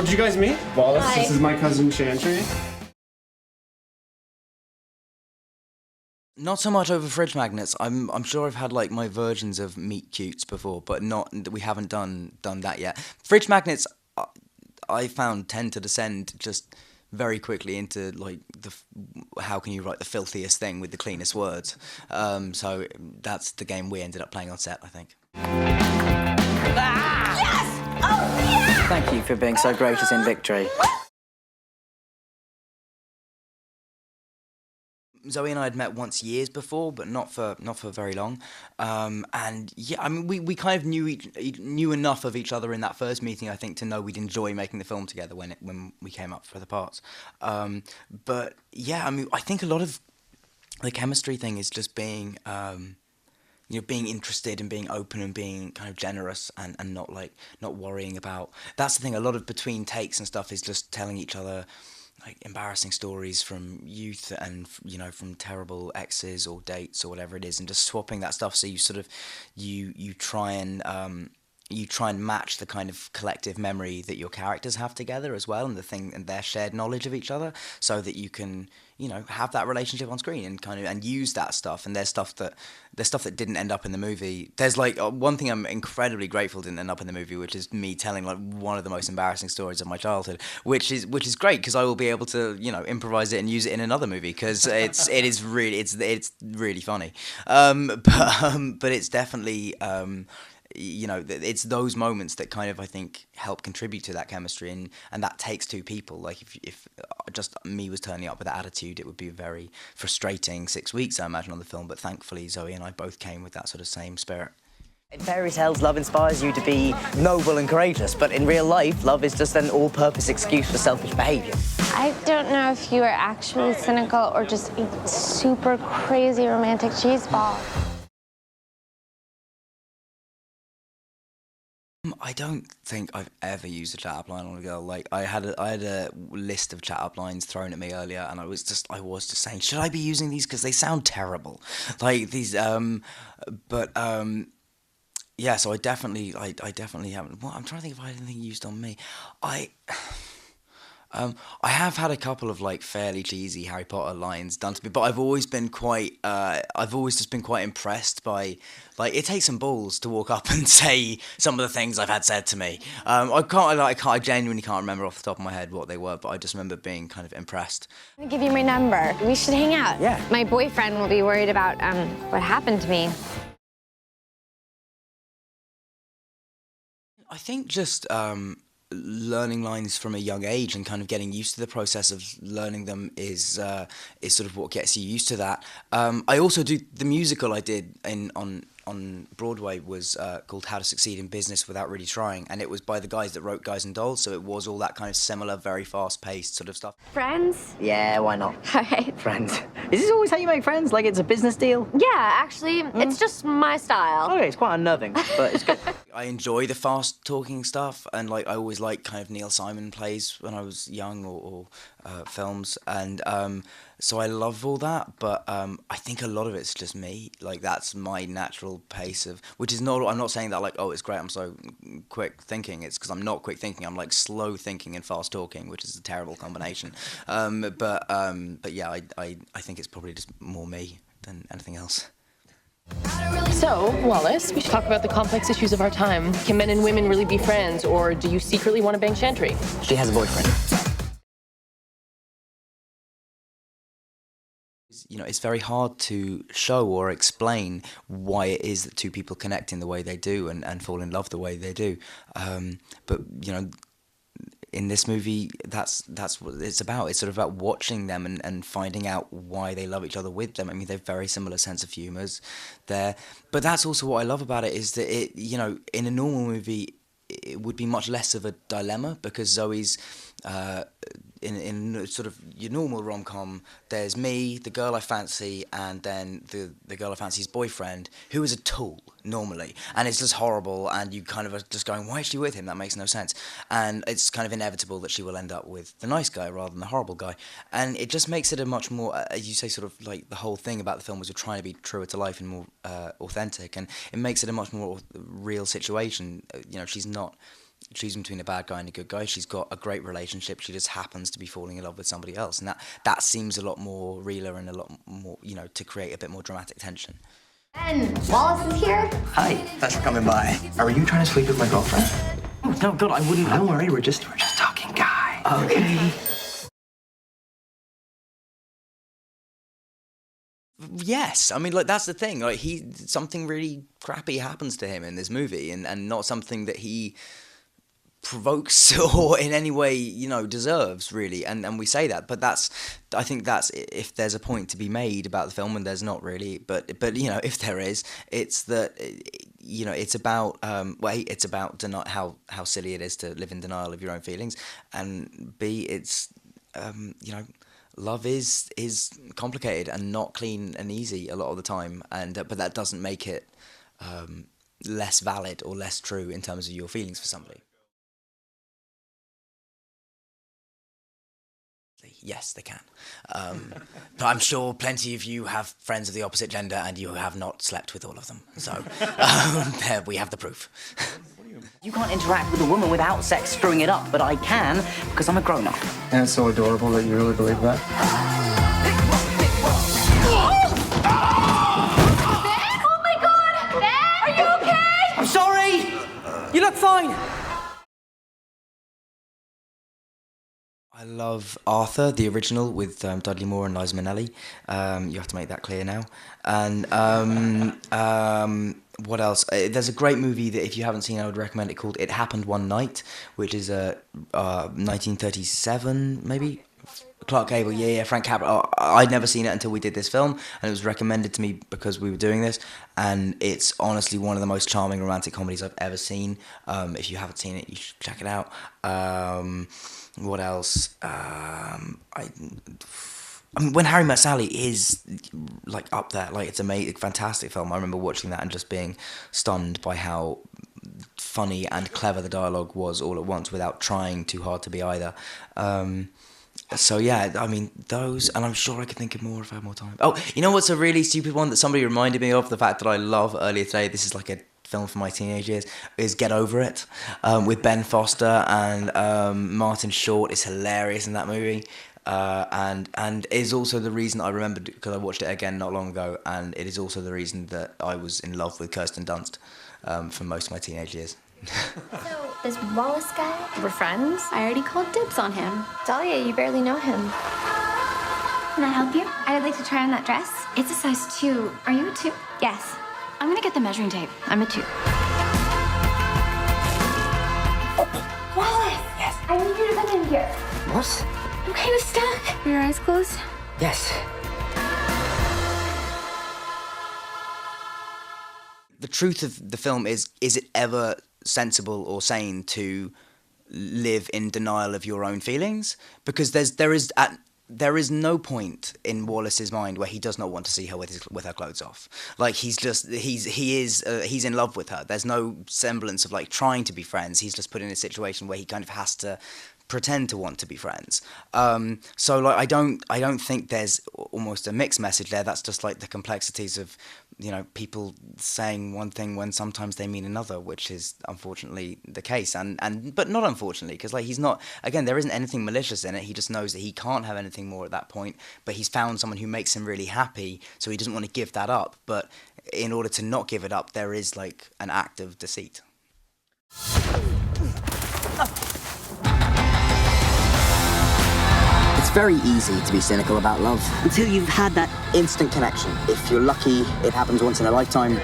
Oh, did you guys meet? Wallace, Hi. This is my cousin Chantry. Not so much over fridge magnets. I'm sure I've had like my versions of meet cutes before, but not we haven't done that yet. Fridge magnets, I found tend to descend just very quickly into like how can you write the filthiest thing with the cleanest words. So that's the game we ended up playing on set, I think. Yes! Oh, yeah! Thank you for being so gracious in victory. Zoe and I had met once years before, but not for very long. And yeah, I mean, we kind of knew enough of each other in that first meeting, I think, to know we'd enjoy making the film together when we came up for the parts. But yeah, I mean, I think a lot of the chemistry thing is just being being interested and being open and being kind of generous and not worrying about. That's the thing. A lot of between takes and stuff is just telling each other like embarrassing stories from youth and from terrible exes or dates or whatever it is, and just swapping that stuff. So you sort of you try and match the kind of collective memory that your characters have together as well, and their shared knowledge of each other, so that you can have that relationship on screen and use that stuff. And there's stuff that didn't end up in the movie. There's like one thing I'm incredibly grateful didn't end up in the movie, which is me telling like one of the most embarrassing stories of my childhood, which is great because I will be able to improvise it and use it in another movie because it's really funny. But it's definitely. It's those moments that kind of, I think, help contribute to that chemistry, and that takes two people. Like if just me was turning up with that attitude, it would be a very frustrating 6 weeks, I imagine, on the film. But thankfully, Zoe and I both came with that sort of same spirit. In fairy tales, love inspires you to be noble and courageous, but in real life, love is just an all-purpose excuse for selfish behaviour. I don't know if you are actually cynical or just a super crazy romantic cheeseball. I don't think I've ever used a chat-up line on a girl. Like I had a list of chat-up lines thrown at me earlier, and I was just saying, should I be using these because they sound terrible, like these. Yeah. So I definitely haven't. Well, I'm trying to think if I had anything used on me. I have had a couple of like fairly cheesy Harry Potter lines done to me, but I've always just been quite impressed by, like, it takes some balls to walk up and say some of the things I've had said to me. I genuinely can't remember off the top of my head what they were, but I just remember being kind of impressed. I'm gonna give you my number. We should hang out. Yeah. My boyfriend will be worried about what happened to me. I think just learning lines from a young age and kind of getting used to the process of learning them is sort of what gets you used to that. I also do the musical I did on Broadway was called How to Succeed in Business Without Really Trying, and it was by the guys that wrote Guys and Dolls, so it was all that kind of similar, very fast-paced sort of stuff. Friends? Yeah, why not? All right. Friends. Is this always how you make friends? Like it's a business deal? Yeah, actually, it's just my style. Okay, it's quite unnerving, but it's good. I enjoy the fast-talking stuff, and like I always liked kind of Neil Simon plays when I was young, or films, and so I love all that. But I think a lot of it's just me. Like that's my natural pace of, which is not. I'm not saying that like, oh, it's great, I'm so quick thinking. It's because I'm not quick thinking. I'm like slow thinking and fast talking, which is a terrible combination. But yeah, I think it's probably just more me than anything else. So, Wallace, we should talk about the complex issues of our time. Can men and women really be friends, or do you secretly want to bang Chantry? She has a boyfriend. It's very hard to show or explain why it is that two people connect in the way they do and fall in love the way they do. But in this movie, that's what it's about. It's sort of about watching them and finding out why they love each other with them. I mean, they've very similar sense of humours there. But that's also what I love about it, is that it, in a normal movie, it would be much less of a dilemma, because Zoe's in sort of your normal rom-com, there's me, the girl I fancy, and then the girl I fancy's boyfriend, who is a tool normally, and it's just horrible, and you kind of are just going, why is she with him? That makes no sense. And it's kind of inevitable that she will end up with the nice guy rather than the horrible guy, and it just makes it a much more, as you say, sort of like the whole thing about the film was we're trying to be truer to life and more authentic, and it makes it a much more real situation. She's not choosing between a bad guy and a good guy. She's got a great relationship. She just happens to be falling in love with somebody else, and that seems a lot more realer and a lot more, to create a bit more dramatic tension. Ben, Wallace is here. Hi, thanks for coming by. Are you trying to sleep with my girlfriend? Oh, no, God, I wouldn't. Don't worry, we're just talking guy. Okay. Yes, I mean, like, that's the thing. Like, something really crappy happens to him in this movie, and not something that he provokes or in any way, deserves, really. And we say that, but I think that's, if there's a point to be made about the film, and there's not really, but if there is, it's that, it's about, it's about how silly it is to live in denial of your own feelings, and B, it's, love is complicated and not clean and easy a lot of the time, and but that doesn't make it less valid or less true in terms of your feelings for somebody. Yes, they can. But I'm sure plenty of you have friends of the opposite gender and you have not slept with all of them. So there we have the proof. You can't interact with a woman without sex screwing it up, but I can because I'm a grown-up. And it's so adorable that you really believe that. Oh my God! Ben! Are you okay? I'm sorry! You look fine! I love Arthur, the original, with Dudley Moore and Liza Minnelli. You have to make that clear now. And what else? There's a great movie that if you haven't seen, I would recommend it, called It Happened One Night, which is a 1937, maybe? Clark Gable, yeah, Frank Capra. I'd never seen it until we did this film, and it was recommended to me because we were doing this, and it's honestly one of the most charming romantic comedies I've ever seen. If you haven't seen it, you should check it out. What else? I mean, When Harry Met Sally is like up there. Like, it's amazing, fantastic film. I remember watching that and just being stunned by how funny and clever the dialogue was all at once, without trying too hard to be either. So yeah, I mean, those, and I'm sure I could think of more if I had more time. Oh, you know what's a really stupid one that somebody reminded me of? The fact that I love earlier today. This is like a film from my teenage years, is Get Over It, with Ben Foster and Martin Short. Is hilarious in that movie, and is also the reason I remembered, because I watched it again not long ago, and it is also the reason that I was in love with Kirsten Dunst for most of my teenage years. So, this Wallace guy? We're friends. I already called dibs on him. Dahlia, you barely know him. Can I help you? I would like to try on that dress. It's a size 2. Are you a 2? Yes. I'm gonna get the measuring tape. I'm a 2. Wallace! Yes? I need you to come in here. What? I'm kind of stuck. Are your eyes closed? Yes. The truth of the film is it ever sensible or sane to live in denial of your own feelings? Because there is no point in Wallace's mind where he does not want to see her with her clothes off. Like, he's in love with her. There's no semblance of like trying to be friends. He's just put in a situation where he kind of has to pretend to want to be friends. So like, I don't think there's almost a mixed message there. That's just like the complexities of, people saying one thing when sometimes they mean another, which is unfortunately the case, but not unfortunately, because like, he's not, again, there isn't anything malicious in it. He just knows that he can't have anything more at that point, but he's found someone who makes him really happy, so he doesn't want to give that up. But in order to not give it up, there is like an act of deceit. It's very easy to be cynical about love until you've had that instant connection. If you're lucky, it happens once in a lifetime.